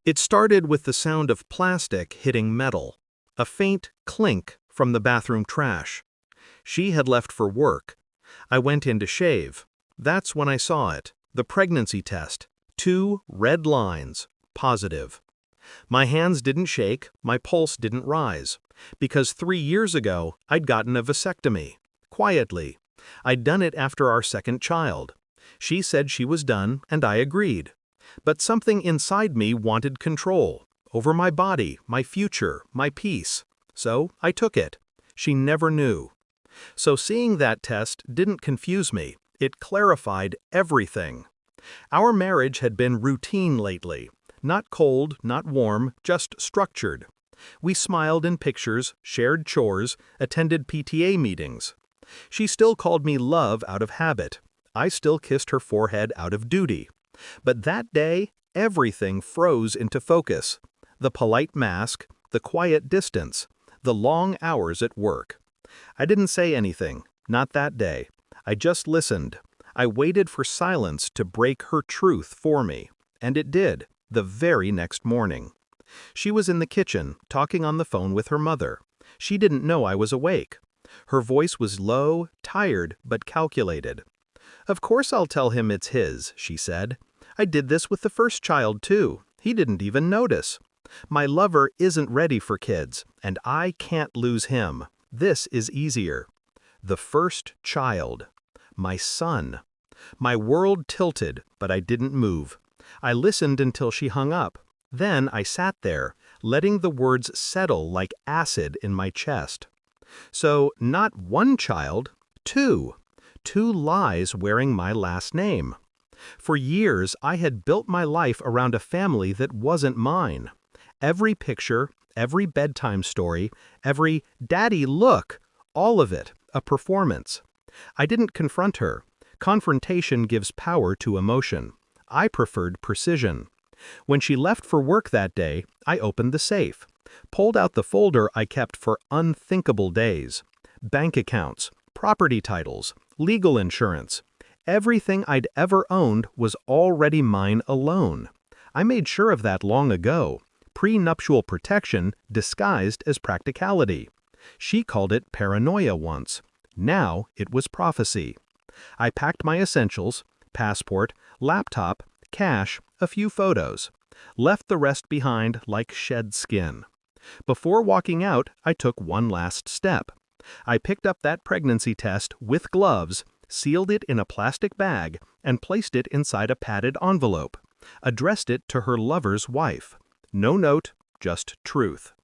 It started with the sound of plastic hitting metal, a faint clink from the bathroom trash. She had left for work. I went in to shave. That's when I saw it, the pregnancy test. 2 red lines, positive. My hands didn't shake, my pulse didn't rise, because 3 years ago I'd gotten a vasectomy, quietly. I'd done it after our second child. She said she was done, and I agreed. But something inside me wanted control, over my body, my future, my peace. So I took it. She never knew. So seeing that test didn't confuse me, it clarified everything. Our marriage had been routine lately. Not cold, not warm, just structured. We smiled in pictures, shared chores, attended PTA meetings. She still called me love out of habit. I still kissed her forehead out of duty. But that day, everything froze into focus. The polite mask, the quiet distance, the long hours at work. I didn't say anything, not that day. I just listened. I waited for silence to break her truth for me. And it did, the very next morning. She was in the kitchen, talking on the phone with her mother. She didn't know I was awake. Her voice was low, tired, but calculated. "Of course I'll tell him it's his," she said. "I did this with the first child too. He didn't even notice. My lover isn't ready for kids, and I can't lose him. This is easier." The first child. My son. My world tilted, but I didn't move. I listened until she hung up. Then I sat there, letting the words settle like acid in my chest. So, not 1 child, 2. 2 lies wearing my last name. For years, I had built my life around a family that wasn't mine. Every picture, every bedtime story, every "Daddy, look," all of it, a performance. I didn't confront her. Confrontation gives power to emotion. I preferred precision. When she left for work that day, I opened the safe, pulled out the folder I kept for unthinkable days. Bank accounts, property titles, legal insurance. Everything I'd ever owned was already mine alone. I made sure of that long ago. Prenuptial protection disguised as practicality. She called it paranoia once. Now it was prophecy. I packed my essentials, passport, laptop, cash, a few photos. Left the rest behind like shed skin. Before walking out, I took one last step. I picked up that pregnancy test with gloves, sealed it in a plastic bag, and placed it inside a padded envelope. Addressed it to her lover's wife. No note, just truth.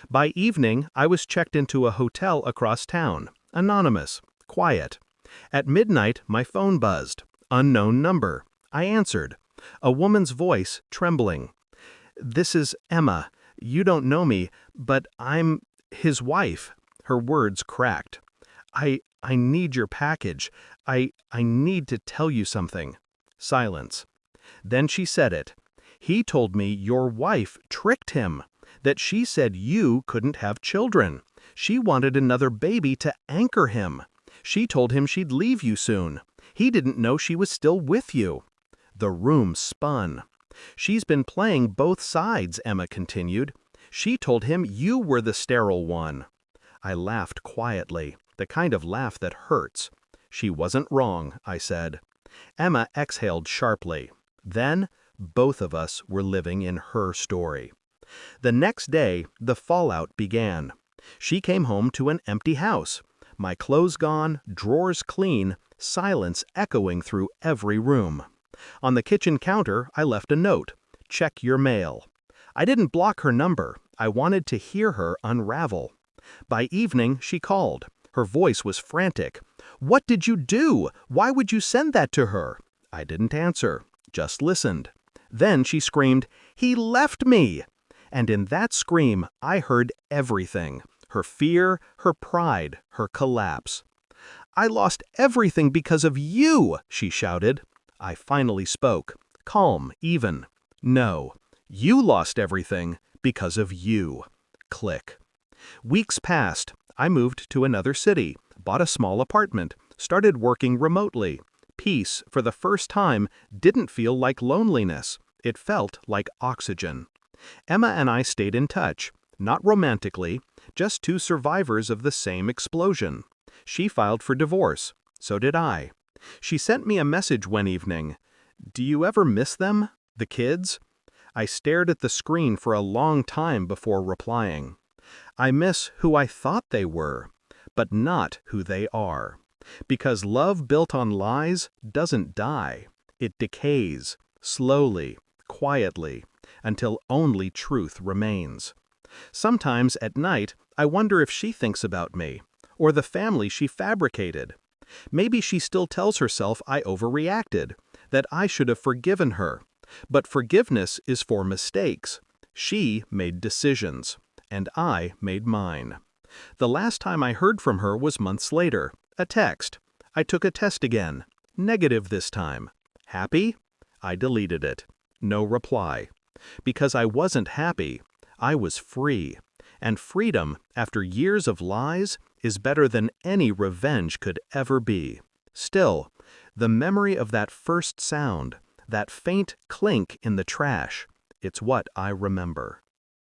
By evening, I was checked into a hotel across town. Anonymous. Quiet. At midnight, my phone buzzed. Unknown number. I answered. A woman's voice, trembling. "This is Emma. You don't know me, but I'm his wife." Her words cracked. I need your package. I need to tell you something." Silence. Then she said it. "He told me your wife tricked him, that she said you couldn't have children. She wanted another baby to anchor him. She told him she'd leave you soon. He didn't know she was still with you." The room spun. "She's been playing both sides," Emma continued. "She told him you were the sterile one." I laughed quietly, the kind of laugh that hurts. "She wasn't wrong," I said. Emma exhaled sharply. Then, both of us were living in her story. The next day, the fallout began. She came home to an empty house. My clothes gone, drawers clean, silence echoing through every room. On the kitchen counter, I left a note. "Check your mail." I didn't block her number. I wanted to hear her unravel. By evening, she called. Her voice was frantic. "What did you do? Why would you send that to her?" I didn't answer, just listened. Then she screamed, "He left me!" And in that scream, I heard everything. Her fear, her pride, her collapse. "I lost everything because of you!" she shouted. I finally spoke, calm, even. "No, you lost everything because of you." Click. Weeks passed. I moved to another city, bought a small apartment, started working remotely. Peace, for the first time, didn't feel like loneliness. It felt like oxygen. Emma and I stayed in touch, not romantically, just two survivors of the same explosion. She filed for divorce. So did I. She sent me a message one evening. "Do you ever miss them? The kids?" I stared at the screen for a long time before replying. I miss who I thought they were, but not who they are. Because love built on lies doesn't die. It decays, slowly, quietly, until only truth remains. Sometimes at night, I wonder if she thinks about me, or the family she fabricated. Maybe she still tells herself I overreacted, that I should have forgiven her. But forgiveness is for mistakes. She made decisions, and I made mine. The last time I heard from her was months later, a text. I took a test again, negative this time. Happy? I deleted it. No reply. Because I wasn't happy, I was free. And freedom, after years of lies, is better than any revenge could ever be. Still, the memory of that first sound, that faint clink in the trash, it's what I remember.